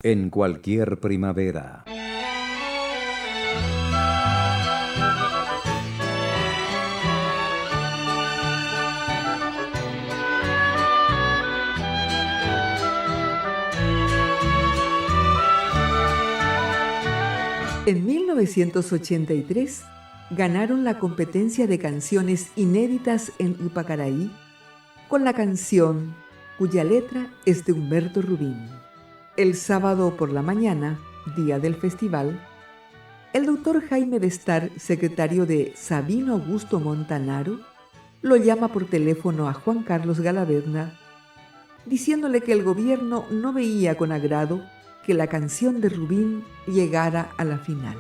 En cualquier primavera. En 1983 ganaron la competencia de canciones inéditas en Ypacaraí con la canción cuya letra es de Humberto Rubín. El sábado por la mañana, día del festival, el doctor Jaime Bestar, secretario de Sabino Augusto Montanaro, lo llama por teléfono a Juan Carlos Galaverna, diciéndole que el gobierno no veía con agrado que la canción de Rubín llegara a la final.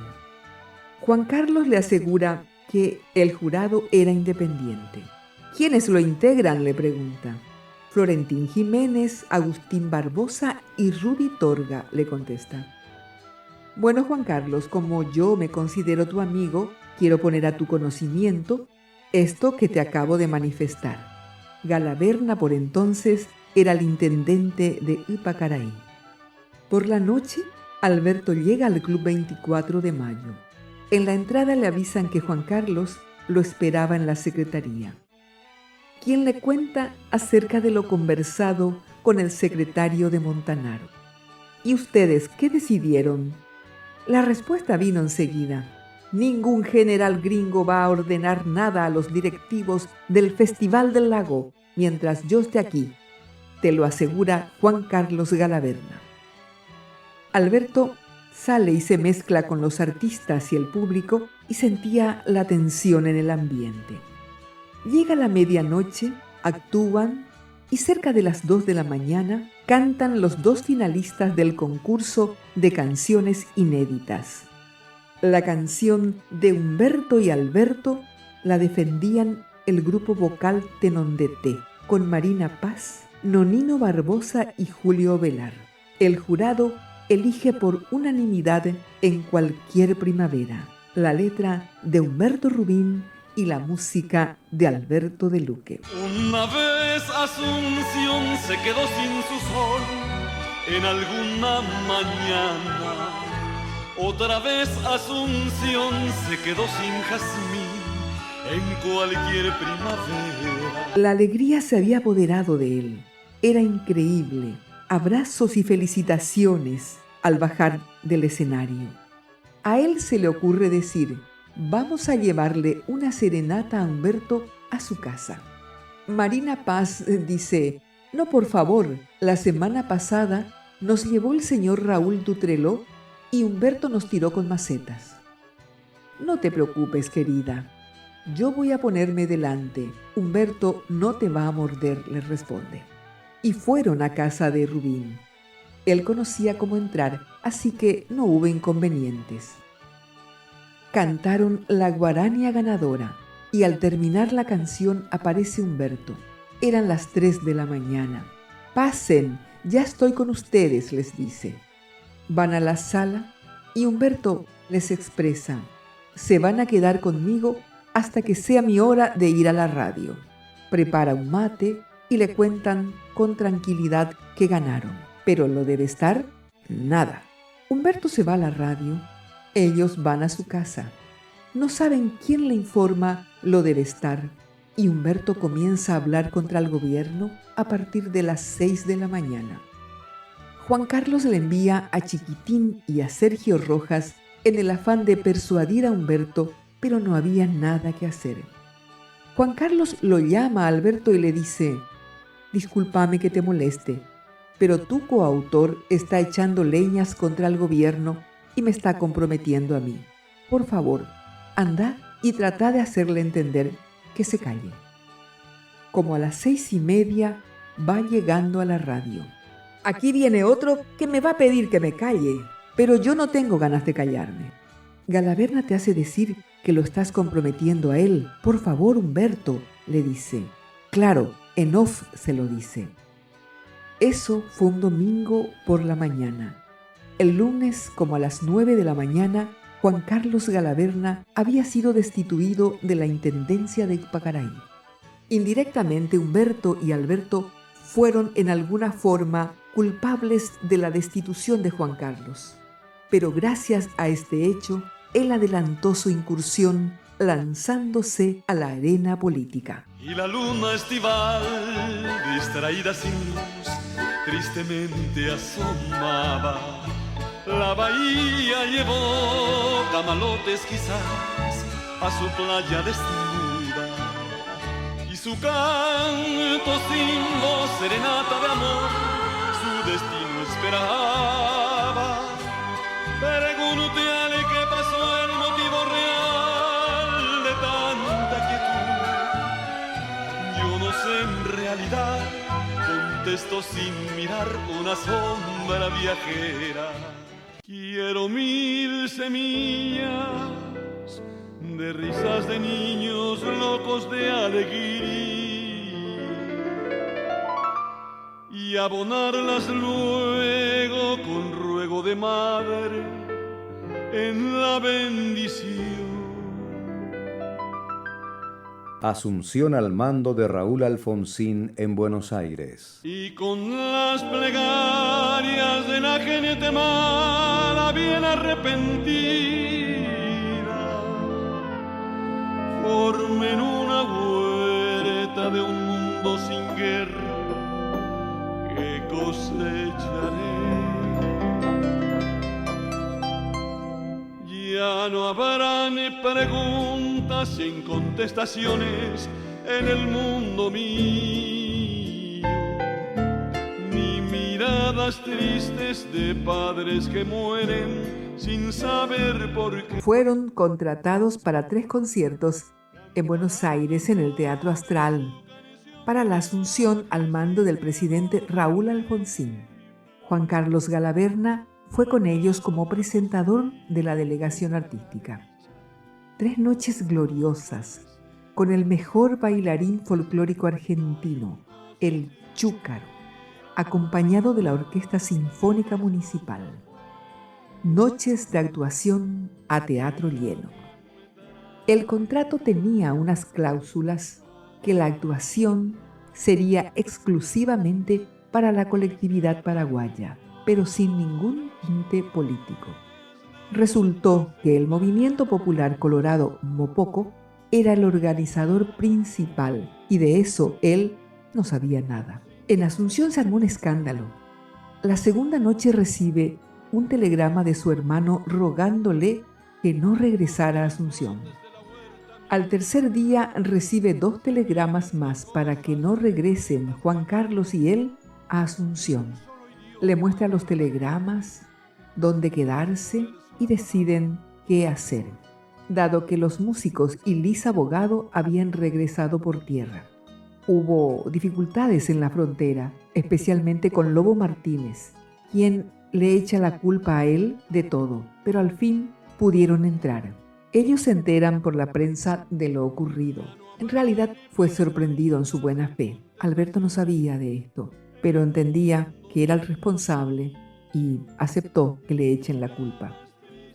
Juan Carlos le asegura que el jurado era independiente. ¿Quiénes lo integran?, le pregunta. Florentín Jiménez, Agustín Barbosa y Rudy Torga, le contesta. Bueno, Juan Carlos, como yo me considero tu amigo, quiero poner a tu conocimiento esto que te acabo de manifestar. Galaverna, por entonces, era el intendente de Ypacaraí. Por la noche, Alberto llega al Club 24 de Mayo. En la entrada le avisan que Juan Carlos lo esperaba en la secretaría, quien le cuenta acerca de lo conversado con el secretario de Montanaro. ¿Y ustedes qué decidieron? La respuesta vino enseguida. Ningún general gringo va a ordenar nada a los directivos del Festival del Lago mientras yo esté aquí, te lo asegura Juan Carlos Galaverna. Alberto sale y se mezcla con los artistas y el público y sentía la tensión en el ambiente. Llega la medianoche, actúan y cerca de las 2 de la mañana cantan los 2 finalistas del concurso de canciones inéditas. La canción de Humberto y Alberto la defendían el grupo vocal Tenondete, con Marina Paz, Nonino Barbosa y Julio Velar. El jurado elige por unanimidad En cualquier primavera, la letra de Humberto Rubín y la música de Alberto de Luque. Una vez Asunción se quedó sin su sol en alguna mañana. Otra vez Asunción se quedó sin jazmín en cualquier primavera. La alegría se había apoderado de él. Era increíble. Abrazos y felicitaciones al bajar del escenario. A él se le ocurre decir: vamos a llevarle una serenata a Humberto a su casa. Marina Paz dice: no, por favor, la semana pasada nos llevó el señor Raúl Dutreló y Humberto nos tiró con macetas. No te preocupes, querida, yo voy a ponerme delante. Humberto no te va a morder, le responde. Y fueron a casa de Rubín. Él conocía cómo entrar, así que no hubo inconvenientes. Cantaron la guarania ganadora y al terminar la canción aparece Humberto. Eran las 3 de la mañana. Pasen, ya estoy con ustedes, les dice. Van a la sala y Humberto les expresa: se van a quedar conmigo hasta que sea mi hora de ir a la radio. Prepara un mate y le cuentan con tranquilidad que ganaron. Pero lo de Bestar, nada. Humberto se va a la radio. Ellos van a su casa. No saben quién le informa lo de Bestar. Y Humberto comienza a hablar contra el gobierno a partir de las 6 de la mañana. Juan Carlos le envía a Chiquitín y a Sergio Rojas en el afán de persuadir a Humberto, pero no había nada que hacer. Juan Carlos lo llama a Alberto y le dice: discúlpame que te moleste, pero tu coautor está echando leñas contra el gobierno y me está comprometiendo a mí. Por favor, anda y trata de hacerle entender que se calle. Como a las 6:30 va llegando a la radio. Aquí viene otro que me va a pedir que me calle, pero yo no tengo ganas de callarme. Galaverna te hace decir que lo estás comprometiendo a él. Por favor, Humberto, le dice. Claro, en off se lo dice. Eso fue un domingo por la mañana. El lunes, como a las 9 de la mañana, Juan Carlos Galaverna había sido destituido de la intendencia de Ypacaraí. Indirectamente, Humberto y Alberto fueron en alguna forma culpables de la destitución de Juan Carlos. Pero gracias a este hecho, él adelantó su incursión lanzándose a la arena política. Y la luna estival, distraída sin luz, tristemente asomaba. La bahía llevó camalotes quizás a su playa desnuda, y su canto sin voz, serenata de amor, su destino esperaba. Pregúntale qué pasó, el motivo real de tanta quietud. Yo no sé en realidad, contesto sin mirar una sombra viajera. Quiero 1000 semillas de risas de niños locos de alegría y abonarlas luego con ruego de madre en la bendición. Asunción al mando de Raúl Alfonsín en Buenos Aires. Y con las plegarias de la gente mala bien arrepentida, formen una huerta de un mundo sin guerra que cosecharé. Ya no habrán preguntas sin contestaciones en el mundo mío, ni miradas tristes de padres que mueren sin saber por qué. Fueron contratados para 3 conciertos en Buenos Aires en el Teatro Astral, para la asunción al mando del presidente Raúl Alfonsín. Juan Carlos Galaverna fue con ellos como presentador de la delegación artística. 3 noches gloriosas, con el mejor bailarín folclórico argentino, el Chúcaro, acompañado de la Orquesta Sinfónica Municipal. Noches de actuación a teatro lleno. El contrato tenía unas cláusulas que la actuación sería exclusivamente para la colectividad paraguaya, pero sin ningún tinte político. Resultó que el Movimiento Popular Colorado Mopoco era el organizador principal y de eso él no sabía nada. En Asunción se armó un escándalo. La segunda noche recibe un telegrama de su hermano rogándole que no regresara a Asunción. Al tercer día recibe 2 telegramas más para que no regresen Juan Carlos y él a Asunción. Le muestra los telegramas, dónde quedarse y deciden qué hacer, dado que los músicos y Liz Abogado habían regresado por tierra. Hubo dificultades en la frontera, especialmente con Lobo Martínez, quien le echa la culpa a él de todo, pero al fin pudieron entrar. Ellos se enteran por la prensa de lo ocurrido. En realidad fue sorprendido en su buena fe. Alberto no sabía de esto, pero entendía que era el responsable y aceptó que le echen la culpa.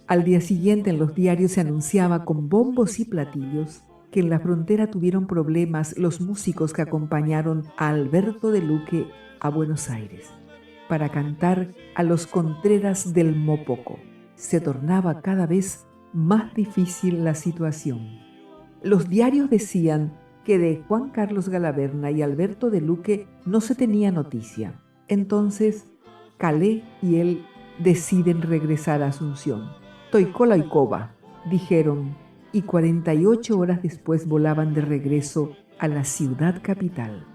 Al día siguiente en los diarios se anunciaba con bombos y platillos que en la frontera tuvieron problemas los músicos que acompañaron a Alberto de Luque a Buenos Aires para cantar a los Contreras del Mopoco. Se tornaba cada vez más difícil la situación. Los diarios decían que de Juan Carlos Galaverna y Alberto de Luque no se tenía noticia. Entonces, Calé y él deciden regresar a Asunción. Toicola y Coba, dijeron, y 48 horas después volaban de regreso a la ciudad capital.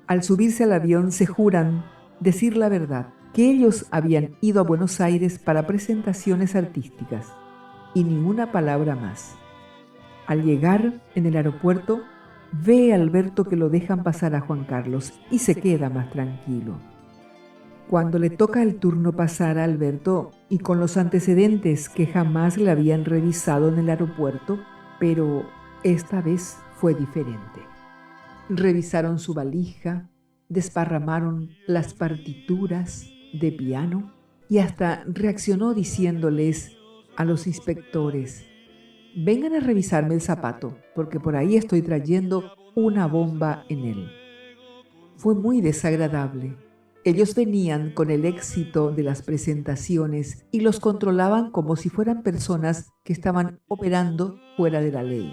Al subirse al avión se juran decir la verdad, que ellos habían ido a Buenos Aires para presentaciones artísticas y ninguna palabra más. Al llegar en el aeropuerto, ve a Alberto que lo dejan pasar a Juan Carlos y se queda más tranquilo. Cuando le toca el turno pasar a Alberto, y con los antecedentes que jamás le habían revisado en el aeropuerto, pero esta vez fue diferente. Revisaron su valija, desparramaron las partituras de piano y hasta reaccionó diciéndoles a los inspectores: vengan a revisarme el zapato, porque por ahí estoy trayendo una bomba en él. Fue muy desagradable. Ellos venían con el éxito de las presentaciones y los controlaban como si fueran personas que estaban operando fuera de la ley.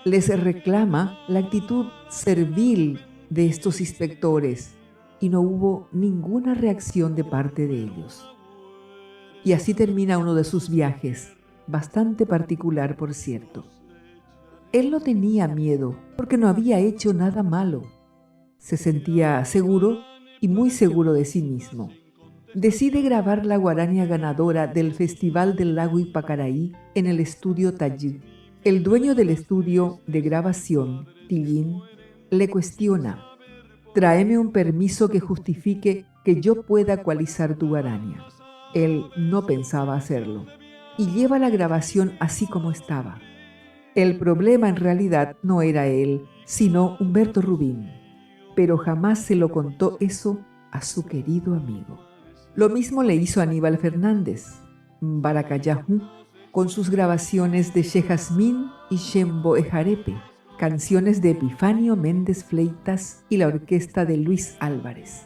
Les reclama la actitud servil de estos inspectores y no hubo ninguna reacción de parte de ellos. Y así termina uno de sus viajes, bastante particular, por cierto. Él no tenía miedo porque no había hecho nada malo. Se sentía seguro y muy seguro de sí mismo. Decide grabar la guarania ganadora del Festival del Lago Ipacaraí en el estudio Tayik. El dueño del estudio de grabación, Tillín, le cuestiona: tráeme un permiso que justifique que yo pueda ecualizar tu guarania. Él no pensaba hacerlo y lleva la grabación así como estaba. El problema en realidad no era él, sino Humberto Rubín, pero jamás se lo contó eso a su querido amigo. Lo mismo le hizo Aníbal Fernández, Baracayahu, con sus grabaciones de Che Jazmín y Xembo Ejarepe, canciones de Epifanio Méndez Fleitas y la orquesta de Luis Álvarez.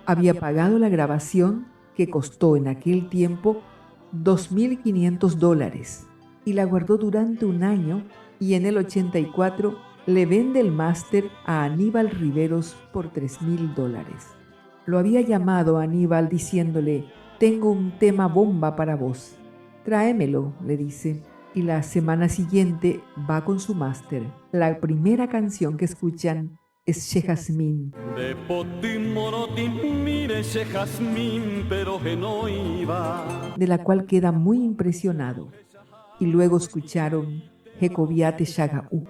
Había pagado la grabación, que costó en aquel tiempo $2.500, y la guardó durante un año, y en el 84 le vende el máster a Aníbal Riveros por $3.000. Lo había llamado a Aníbal diciéndole: tengo un tema bomba para vos. Tráemelo, le dice, y la semana siguiente va con su máster. La primera canción que escuchan es Che Jazmín, de la cual queda muy impresionado. Y luego escucharon Jecoviate Shagaú.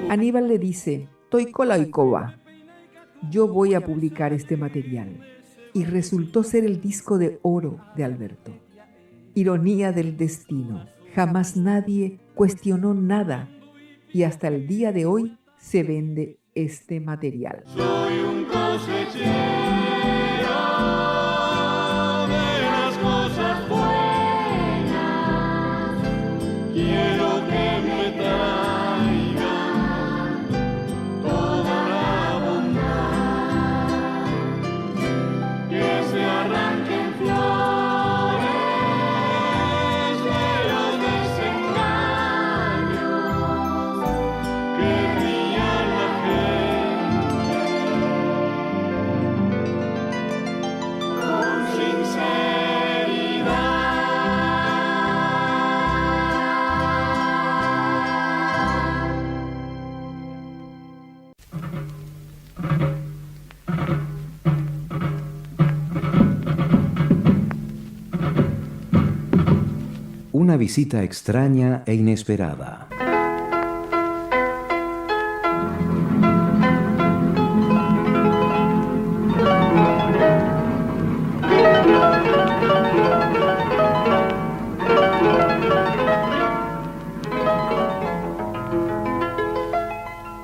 Aníbal le dice: Toikola Oikoba, yo voy a publicar este material. Y resultó ser el disco de oro de Alberto. Ironía del destino. Jamás nadie cuestionó nada y hasta el día de hoy se vende este material. Soy un cosechero de las cosas buenas. Quiero que me traigan toda la bondad, que se arranquen flores de los desengaños, que ría la gente con sinceridad. Una visita extraña e inesperada.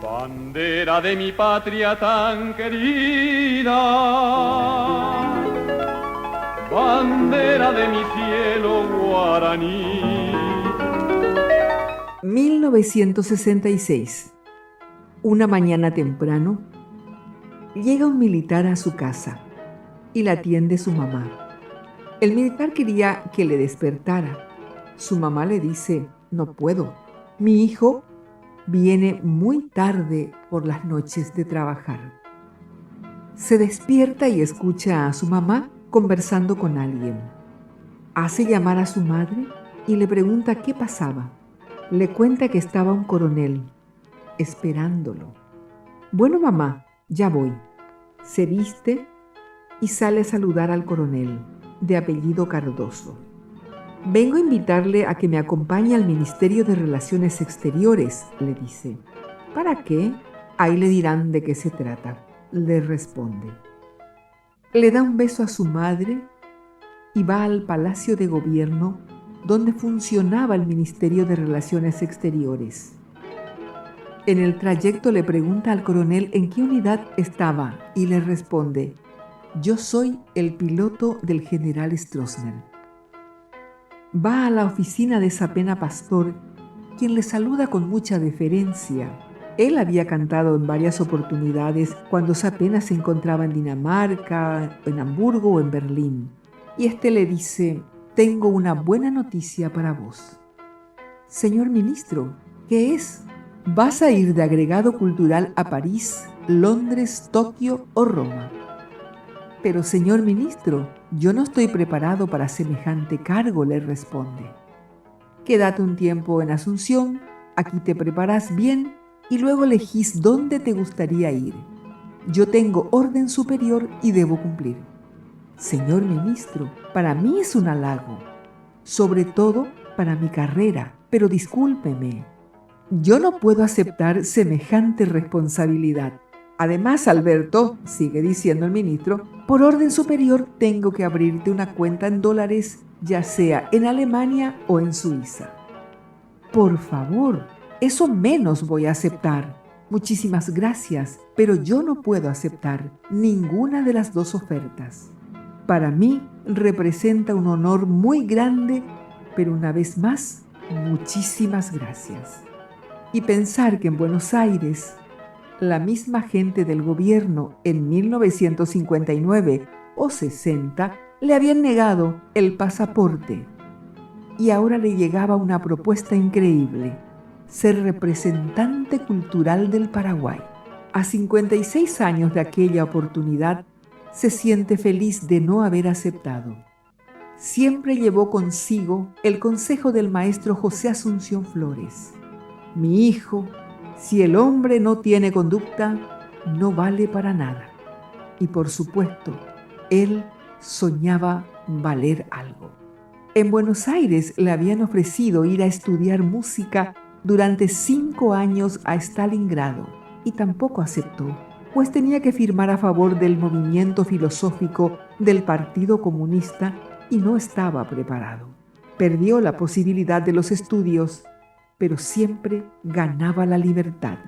Bandera de mi patria tan querida, bandera de mi cielo guaraní. 1966. Una mañana temprano, llega un militar a su casa y la atiende su mamá. El militar quería que le despertara. Su mamá le dice: no puedo, mi hijo viene muy tarde por las noches de trabajar. Se despierta y escucha a su mamá conversando con alguien. Hace llamar a su madre y le pregunta qué pasaba. Le cuenta que estaba un coronel esperándolo. Bueno, mamá, ya voy. Se viste y sale a saludar al coronel, de apellido Cardoso. Vengo a invitarle a que me acompañe al Ministerio de Relaciones Exteriores, le dice. ¿Para qué? Ahí le dirán de qué se trata, le responde. Le da un beso a su madre y va al Palacio de Gobierno donde funcionaba el Ministerio de Relaciones Exteriores. En el trayecto le pregunta al coronel en qué unidad estaba y le responde: yo soy el piloto del general Stroessner. Va a la oficina de Sapena Pastor, quien le saluda con mucha deferencia Él había cantado en varias oportunidades cuando apenas se encontraba en Dinamarca, en Hamburgo o en Berlín. Y le dice: tengo una buena noticia para vos. Señor ministro, ¿qué es? ¿Vas a ir de agregado cultural a París, Londres, Tokio o Roma? Pero señor ministro, yo no estoy preparado para semejante cargo, le responde. Quédate un tiempo en Asunción, aquí te preparás bien y luego elegís dónde te gustaría ir. Yo tengo orden superior y debo cumplir. Señor ministro, para mí es un halago, sobre todo para mi carrera, pero discúlpeme, yo no puedo aceptar semejante responsabilidad. Además, Alberto, sigue diciendo el ministro, por orden superior tengo que abrirte una cuenta en dólares, ya sea en Alemania o en Suiza. Por favor, eso menos voy a aceptar. Muchísimas gracias, pero yo no puedo aceptar ninguna de las dos ofertas. Para mí representa un honor muy grande, pero una vez más, muchísimas gracias. Y pensar que en Buenos Aires, la misma gente del gobierno en 1959 o 60 le habían negado el pasaporte. Y ahora le llegaba una propuesta increíble: ser representante cultural del Paraguay. A 56 años de aquella oportunidad, se siente feliz de no haber aceptado. Siempre llevó consigo el consejo del maestro José Asunción Flores: mi hijo, si el hombre no tiene conducta, no vale para nada. Y por supuesto, él soñaba valer algo. En Buenos Aires le habían ofrecido ir a estudiar música durante 5 años a Stalingrado y tampoco aceptó, pues tenía que firmar a favor del movimiento filosófico del Partido Comunista y no estaba preparado. Perdió la posibilidad de los estudios, pero siempre ganaba la libertad.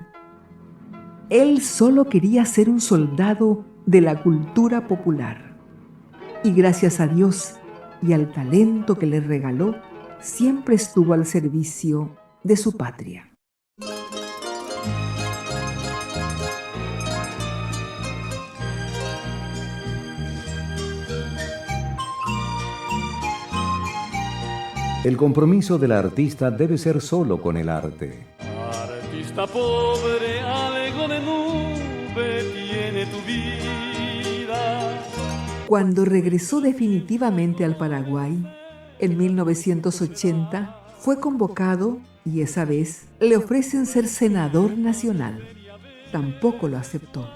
Él solo quería ser un soldado de la cultura popular. Y gracias a Dios y al talento que le regaló, siempre estuvo al servicio de su patria. El compromiso del artista debe ser solo con el arte. Artista pobre, algo de nube tiene tu vida. Cuando regresó definitivamente al Paraguay, en 1980, fue convocado y esa vez le ofrecen ser senador nacional. Tampoco lo aceptó.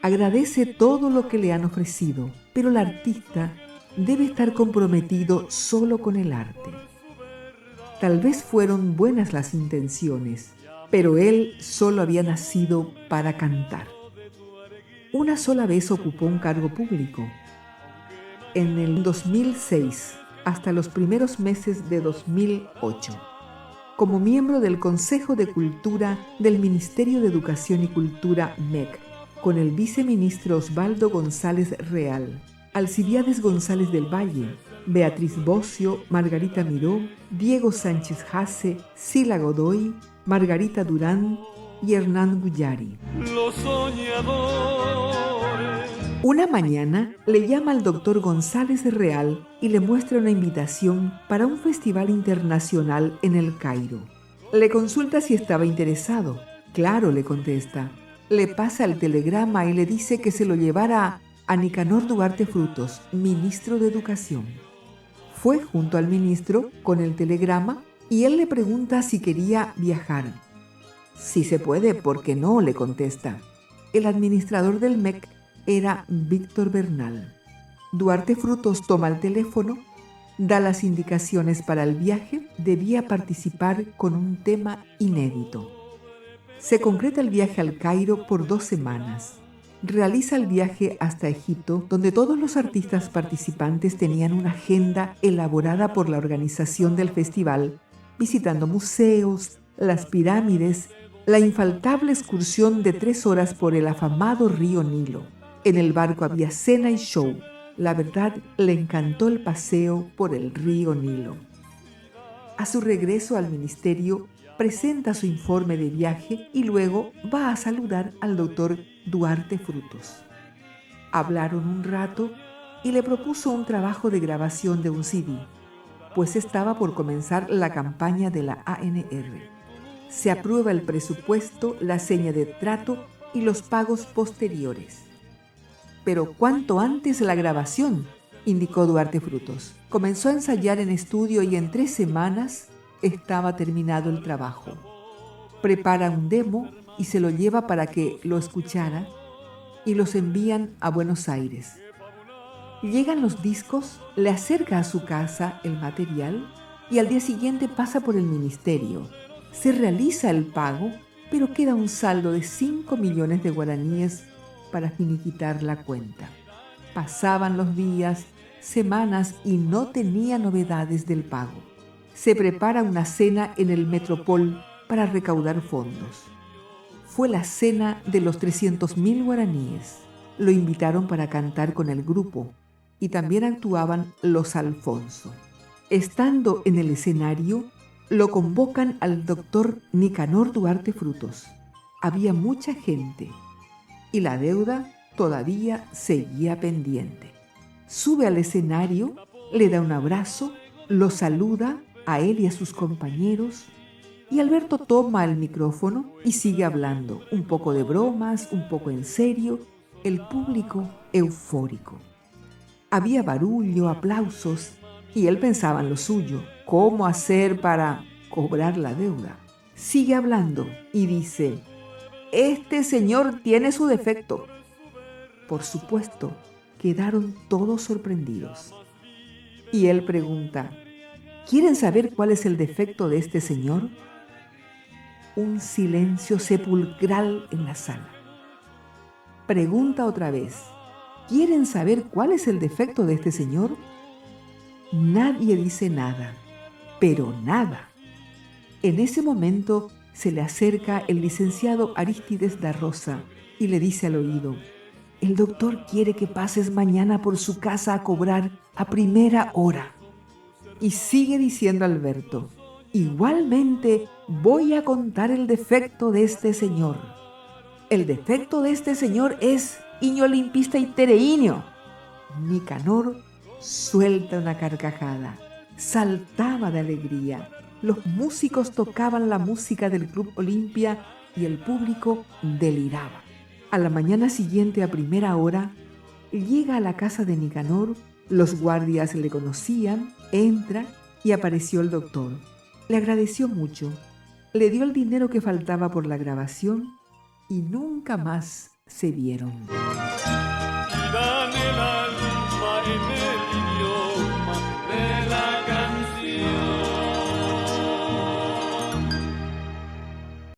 Agradece todo lo que le han ofrecido, pero el artista debe estar comprometido solo con el arte. Tal vez fueron buenas las intenciones, pero él solo había nacido para cantar. Una sola vez ocupó un cargo público. En el 2006, hasta los primeros meses de 2008, como miembro del Consejo de Cultura del Ministerio de Educación y Cultura MEC, con el viceministro Osvaldo González Real, Alcibiades González del Valle, Beatriz Bocio, Margarita Miró, Diego Sánchez Jase, Sila Godoy, Margarita Durán y Hernán Guyari. Los soñadores. Una mañana le llama al doctor González Real y le muestra una invitación para un festival internacional en El Cairo. Le consulta si estaba interesado. Claro, le contesta. Le pasa el telegrama y le dice que se lo llevara a Nicanor Duarte Frutos, ministro de Educación. Fue junto al ministro con el telegrama y él le pregunta si quería viajar. Si se puede, ¿por qué no?, le contesta. El administrador del MEC era Víctor Bernal. Duarte Frutos toma el teléfono, da las indicaciones para el viaje, debía participar con un tema inédito. Se concreta el viaje al Cairo por 2 semanas. Realiza el viaje hasta Egipto, donde todos los artistas participantes tenían una agenda elaborada por la organización del festival, visitando museos, las pirámides, la infaltable excursión de 3 horas por el afamado río Nilo. En el barco había cena y show. La verdad, le encantó el paseo por el río Nilo. A su regreso al ministerio, presenta su informe de viaje y luego va a saludar al doctor Duarte Frutos. Hablaron un rato y le propuso un trabajo de grabación de un CD, pues estaba por comenzar la campaña de la ANR. Se aprueba el presupuesto, la seña de trato y los pagos posteriores. Pero cuanto antes la grabación, indicó Duarte Frutos. Comenzó a ensayar en estudio y en 3 semanas estaba terminado el trabajo. Prepara un demo y se lo lleva para que lo escuchara y los envían a Buenos Aires. Llegan los discos, le acerca a su casa el material y al día siguiente pasa por el ministerio. Se realiza el pago, pero queda un saldo de 5 millones de guaraníes para finiquitar la cuenta. Pasaban los días, semanas y no tenía novedades del pago. Se prepara una cena en el Metropol para recaudar fondos. Fue la cena de los 300.000 guaraníes. Lo invitaron para cantar con el grupo y también actuaban los Alfonso. Estando en el escenario, lo convocan al doctor Nicanor Duarte Frutos. Había mucha gente y la deuda todavía seguía pendiente. Sube al escenario, le da un abrazo, lo saluda a él y a sus compañeros y Alberto toma el micrófono y sigue hablando, un poco de bromas, un poco en serio, el público eufórico. Había barullo, aplausos y él pensaba en lo suyo, cómo hacer para cobrar la deuda. Sigue hablando y dice: este señor tiene su defecto. Por supuesto, quedaron todos sorprendidos. Y él pregunta: ¿quieren saber cuál es el defecto de este señor? Un silencio sepulcral en la sala. Pregunta otra vez: ¿quieren saber cuál es el defecto de este señor? Nadie dice nada, pero nada. En ese momento se le acerca el licenciado Arístides da Rosa y le dice al oído: el doctor quiere que pases mañana por su casa a cobrar a primera hora. Y sigue diciendo Alberto: igualmente voy a contar el defecto de este señor. El defecto de este señor es iño limpista y tereíño. Nicanor suelta una carcajada, saltaba de alegría. Los músicos tocaban la música del Club Olimpia y el público deliraba. A la mañana siguiente, a primera hora, llega a la casa de Nicanor, los guardias le conocían, entra y apareció el doctor. Le agradeció mucho, le dio el dinero que faltaba por la grabación y nunca más se vieron.